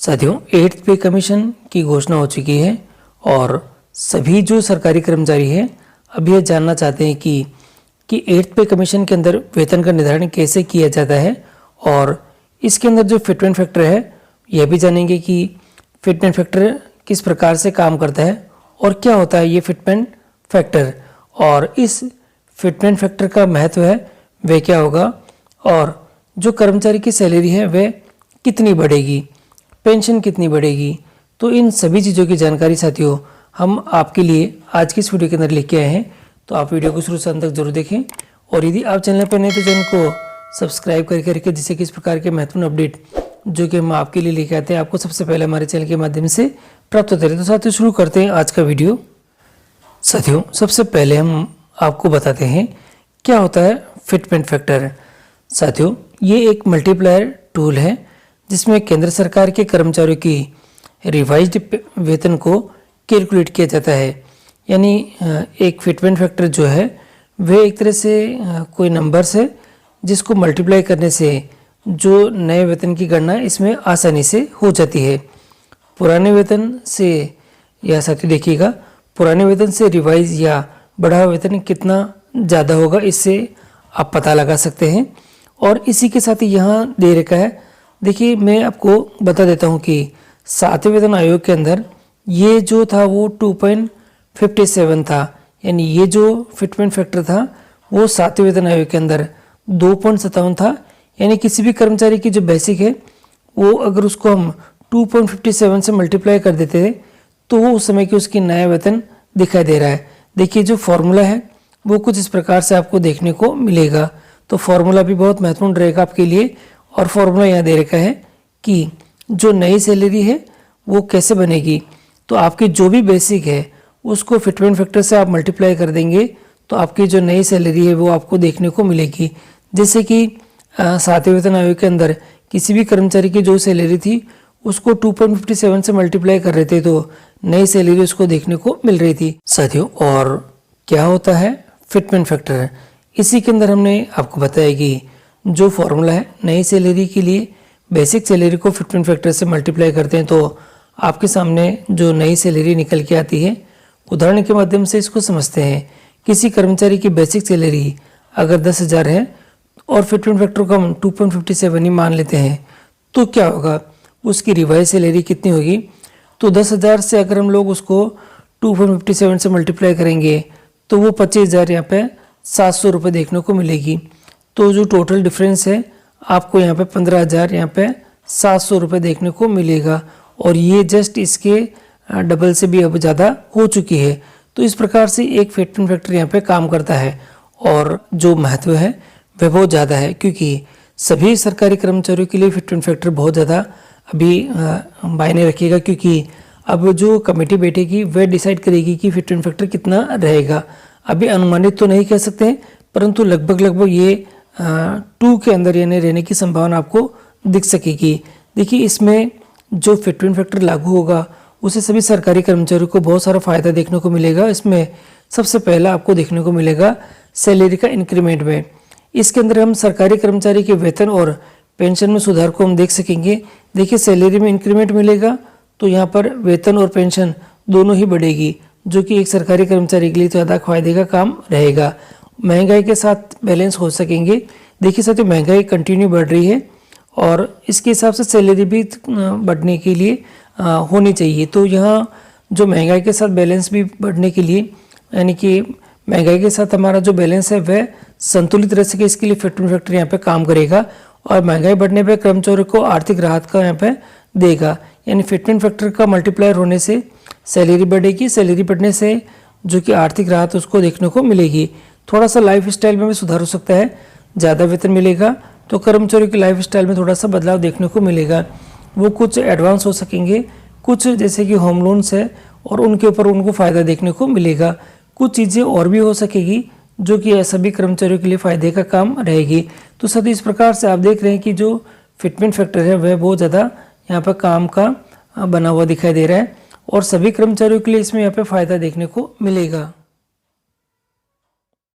साथियों, 8th पे commission की घोषणा हो चुकी है और सभी जो सरकारी कर्मचारी हैं अब यह जानना चाहते हैं कि 8th पे कमीशन के अंदर वेतन का निर्धारण कैसे किया जाता है और इसके अंदर जो फिटमेंट फैक्टर है यह भी जानेंगे कि फिटमेंट फैक्टर किस प्रकार से काम करता है और क्या होता है ये फिटमेंट फैक्टर और इस फिटमेंट फैक्टर का महत्व है वह क्या होगा और जो कर्मचारी की सैलरी है वह कितनी बढ़ेगी, पेंशन कितनी बढ़ेगी। तो इन सभी चीज़ों की जानकारी साथियों हम आपके लिए आज की इस वीडियो के अंदर लेके आए हैं। तो आप वीडियो को शुरू से अंत तक जरूर देखें और यदि आप चैनल पर नए तो चैनल को सब्सक्राइब करके रखें जिससे कि इस प्रकार के महत्वपूर्ण अपडेट जो कि हम आपके लिए लेके आते हैं आपको सबसे पहले हमारे चैनल के माध्यम से प्राप्त होते रहे। तो साथियों शुरू करते हैं आज का वीडियो। साथियों सबसे पहले हम आपको बताते हैं क्या होता है फिटमेंट फैक्टर। साथियों ये एक मल्टीप्लायर टूल है जिसमें केंद्र सरकार के कर्मचारियों की रिवाइज्ड वेतन को कैलकुलेट किया जाता है। यानी एक फिटमेंट फैक्टर जो है वह एक तरह से कोई नंबर्स है जिसको मल्टीप्लाई करने से जो नए वेतन की गणना इसमें आसानी से हो जाती है। पुराने वेतन से या साथियों देखिएगा पुराने वेतन से रिवाइज या बढ़ा हुआ वेतन कितना ज़्यादा होगा इससे आप पता लगा सकते हैं। और इसी के साथ ही यहाँ दे रखा है, देखिए मैं आपको बता देता हूँ कि 7वें वेतन आयोग के अंदर ये जो था वो 2.57 था। यानी ये जो फिटमेंट फैक्टर था वो 7वें वेतन आयोग के अंदर 2.57 था। यानी किसी भी कर्मचारी की जो बेसिक है वो अगर उसको हम 2.57 से मल्टीप्लाई कर देते थे तो वो उस समय की उसकी नया वेतन दिखाई दे रहा है। देखिए जो फॉर्मूला है वो कुछ इस प्रकार से आपको देखने को मिलेगा। तो फॉर्मूला भी बहुत महत्वपूर्ण रहेगा आपके लिए और फॉर्मूला यहाँ दे रखा है कि जो नई सैलरी है वो कैसे बनेगी। तो आपकी जो भी बेसिक है उसको फिटमेंट फैक्टर से आप मल्टीप्लाई कर देंगे तो आपकी जो नई सैलरी है वो आपको देखने को मिलेगी। जैसे कि 7वें वेतन आयोग के अंदर किसी भी कर्मचारी की जो सैलरी थी उसको 2.57 से मल्टीप्लाई कर रहे थे तो नई सैलरी उसको देखने को मिल रही थी। साथियों और क्या होता है फिटमेंट फैक्टर, इसी के अंदर हमने आपको बताया कि जो फॉर्मूला है नई सैलरी के लिए बेसिक सैलरी को फिटमेंट फैक्टर से मल्टीप्लाई करते हैं तो आपके सामने जो नई सैलरी निकल के आती है। उदाहरण के माध्यम से इसको समझते हैं। किसी कर्मचारी की बेसिक सैलरी अगर 10,000 है और फिटमेंट फैक्टर को हम 2.57 ही मान लेते हैं तो क्या होगा, उसकी रिवाइज सैलरी कितनी होगी। तो 10,000 से अगर हम लोग उसको 2.57 से मल्टीप्लाई करेंगे तो वो 25,000 यहाँ पे 700 रुपये देखने को मिलेगी। तो जो टोटल डिफरेंस है आपको यहाँ पे 15,000 यहाँ पे 700 रुपये देखने को मिलेगा और ये जस्ट इसके डबल से भी अब ज़्यादा हो चुकी है। तो इस प्रकार से एक फिटमेंट फैक्टर यहाँ पे काम करता है और जो महत्व है वह बहुत ज़्यादा है क्योंकि सभी सरकारी कर्मचारियों के लिए फिटमेंट फैक्टर बहुत ज़्यादा अभी मायने रखिएगा क्योंकि अब जो कमेटी बैठेगी वह डिसाइड करेगी कि फिटमेंट फैक्टर कितना रहेगा। अभी अनुमानित तो नहीं कह सकते हैं परंतु लगभग ये 2 के अंदर यानी रहने की संभावना आपको दिख सकेगी। देखिए इसमें जो फिटमेंट फैक्टर लागू होगा उसे सभी सरकारी कर्मचारियों को बहुत सारा फायदा देखने को मिलेगा। इसमें सबसे पहला आपको देखने को मिलेगा सैलरी का इंक्रीमेंट में। इसके अंदर हम सरकारी कर्मचारी के वेतन और पेंशन में सुधार को हम देख सकेंगे। देखिए सैलरी में इंक्रीमेंट मिलेगा तो यहाँ पर वेतन और पेंशन दोनों ही बढ़ेगी जो कि एक सरकारी कर्मचारी के लिए ज़्यादा फायदे का काम रहेगा। महंगाई के साथ बैलेंस हो सकेंगे। देखिए साथियों महंगाई कंटिन्यू बढ़ रही है और इसके हिसाब से सैलरी भी बढ़ने के लिए होनी चाहिए। तो यहाँ जो महंगाई के साथ बैलेंस भी बढ़ने के लिए यानी कि महंगाई के साथ हमारा जो बैलेंस है वह संतुलित रह सके इसके लिए फिटमेंट फैक्टर यहाँ पे काम करेगा और महंगाई बढ़ने पे कर्मचारियों को आर्थिक राहत का यहाँ पे देगा। यानी फिटमेंट फैक्टर का मल्टीप्लायर होने से सैलरी बढ़ेगी, सैलरी बढ़ने से जो कि आर्थिक राहत उसको देखने को मिलेगी। थोड़ा सा लाइफ स्टाइल में भी सुधार हो सकता है, ज़्यादा वेतन मिलेगा तो कर्मचारियों की लाइफ स्टाइल में थोड़ा सा बदलाव देखने को मिलेगा। वो कुछ एडवांस हो सकेंगे, कुछ जैसे कि होम लोन्स है और उनके ऊपर उनको फ़ायदा देखने को मिलेगा। कुछ चीज़ें और भी हो सकेगी जो कि सभी कर्मचारियों के लिए फ़ायदे का काम रहेगी। तो सभी इस प्रकार से आप देख रहे हैं कि जो फिटमेंट फैक्टर है वह बहुत ज़्यादा यहाँ पर काम का बना हुआ दिखाई दे रहा है और सभी कर्मचारियों के लिए इसमें यहाँ पे फ़ायदा देखने को मिलेगा।